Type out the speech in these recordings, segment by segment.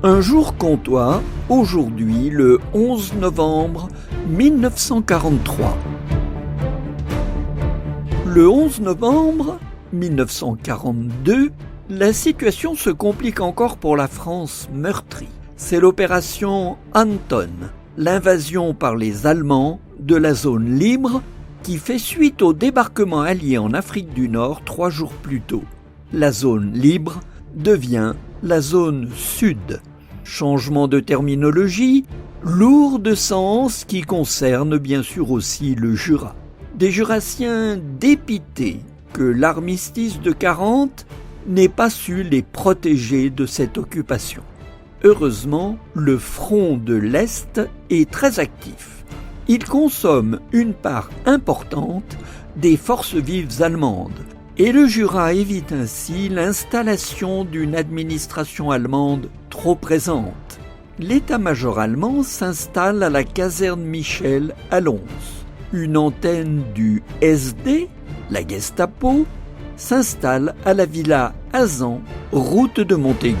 Un jour comtois, aujourd'hui le 11 novembre 1943. Le 11 novembre 1942, la situation se complique encore pour la France meurtrie. C'est l'opération Anton, l'invasion par les Allemands de la zone libre qui fait suite au débarquement allié en Afrique du Nord 3 jours plus tôt. La zone libre devient la zone sud. Changement de terminologie, lourd de sens qui concerne bien sûr aussi le Jura. Des Jurassiens dépités que l'armistice de 40 n'ait pas su les protéger de cette occupation. Heureusement, le front de l'Est est très actif. Il consomme une part importante des forces vives allemandes et le Jura évite ainsi l'installation d'une administration allemande trop présente. L'état-major allemand s'installe à la caserne Michel à Lons. Une antenne du SD, la Gestapo, s'installe à la villa Azan, route de Montaigu.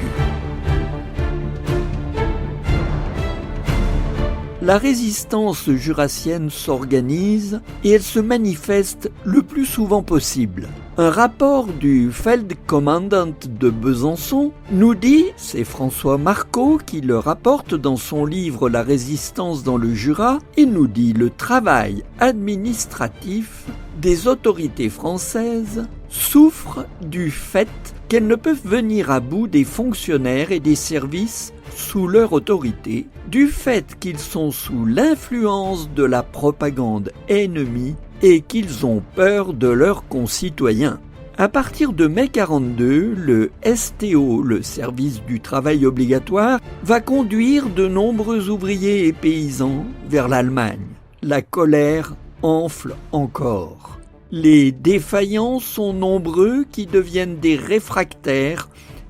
La résistance jurassienne s'organise et elle se manifeste le plus souvent possible. Un rapport du Feldkommandant de Besançon nous dit, c'est François Marcot qui le rapporte dans son livre La résistance dans le Jura, et nous dit le travail administratif des autorités françaises souffre du fait qu'elles ne peuvent venir à bout des fonctionnaires et des services sous leur autorité, du fait qu'ils sont sous l'influence de la propagande ennemie et qu'ils ont peur de leurs concitoyens. À partir de mai 42, le STO, le service du travail obligatoire, va conduire de nombreux ouvriers et paysans vers l'Allemagne. La colère enfle encore. Les défaillants sont nombreux qui deviennent des réfractaires,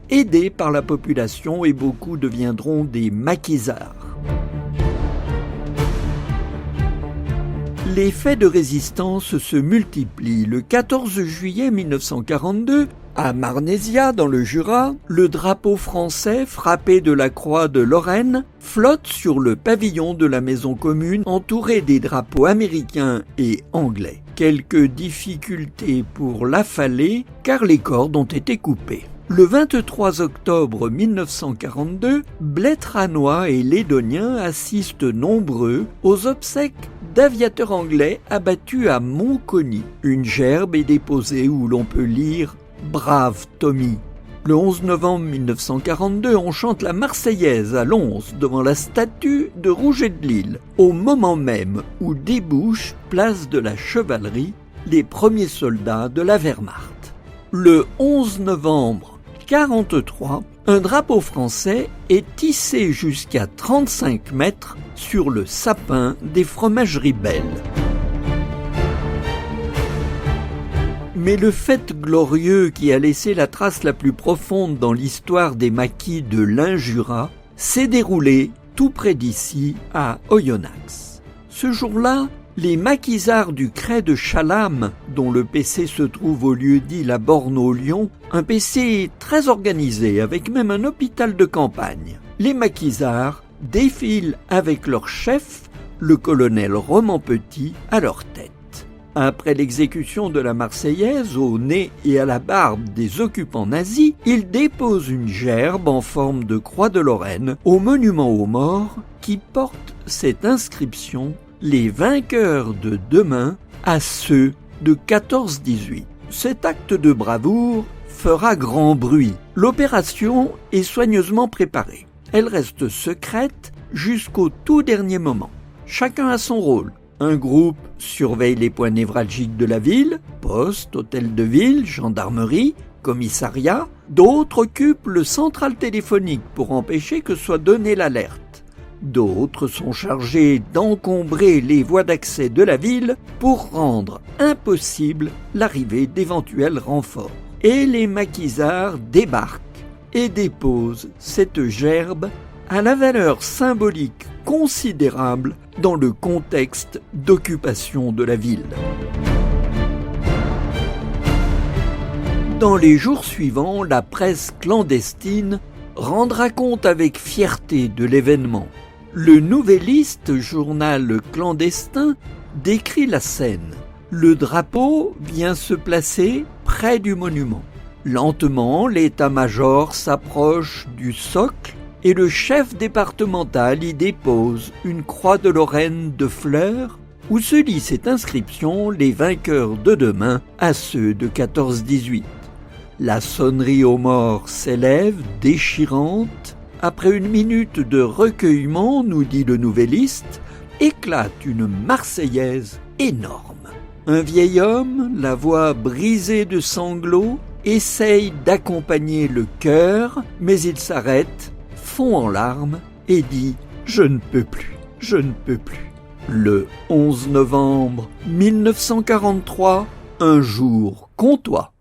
aidés par la population, et beaucoup deviendront des maquisards. Les faits de résistance se multiplient. Le 14 juillet 1942, à Marnésia, dans le Jura, le drapeau français, frappé de la croix de Lorraine, flotte sur le pavillon de la maison commune, entouré des drapeaux américains et anglais. Quelques difficultés pour l'affaler, car les cordes ont été coupées. Le 23 octobre 1942, Blettranois et Lédoniens assistent nombreux aux obsèques d'aviateurs anglais abattus à Montcony. Une gerbe est déposée où l'on peut lire « Brave Tommy ». Le 11 novembre 1942, on chante la Marseillaise à Lons devant la statue de Rouget de Lille, au moment même où débouchent, place de la Chevalerie, les premiers soldats de la Wehrmacht. Le 11 novembre 1943, un drapeau français est tissé jusqu'à 35 mètres sur le sapin des fromageries Belle. Mais le fait glorieux qui a laissé la trace la plus profonde dans l'histoire des maquis de l'Ain-Jura s'est déroulé tout près d'ici, à Oyonnax. Ce jour-là, les maquisards du Crêt de Chalam, dont le PC se trouve au lieu-dit La Borne-au-Lion, un PC très organisé, avec même un hôpital de campagne. Les maquisards défilent avec leur chef, le colonel Roman Petit, à leur tête. Après l'exécution de la Marseillaise au nez et à la barbe des occupants nazis, ils déposent une gerbe en forme de croix de Lorraine au monument aux morts qui porte cette inscription « Les vainqueurs de demain à ceux de 14-18 ». Cet acte de bravoure fera grand bruit. L'opération est soigneusement préparée. Elle reste secrète jusqu'au tout dernier moment. Chacun a son rôle. Un groupe surveille les points névralgiques de la ville, poste, hôtel de ville, gendarmerie, commissariat. D'autres occupent le central téléphonique pour empêcher que soit donnée l'alerte. D'autres sont chargés d'encombrer les voies d'accès de la ville pour rendre impossible l'arrivée d'éventuels renforts. Et les maquisards débarquent et déposent cette gerbe à la valeur symbolique considérable dans le contexte d'occupation de la ville. Dans les jours suivants, la presse clandestine rendra compte avec fierté de l'événement. Le Nouvelliste, journal clandestin, décrit la scène. Le drapeau vient se placer près du monument. Lentement, l'état-major s'approche du socle et le chef départemental y dépose une croix de Lorraine de fleurs où se lit cette inscription « Les vainqueurs de demain à ceux de 14-18 ». La sonnerie aux morts s'élève, déchirante. Après une minute de recueillement, nous dit le Nouvelliste, éclate une Marseillaise énorme. Un vieil homme, la voix brisée de sanglots, essaye d'accompagner le chœur, mais il s'arrête, fond en larmes et dit « Je ne peux plus, je ne peux plus ». Le 11 novembre 1943, un jour comtois.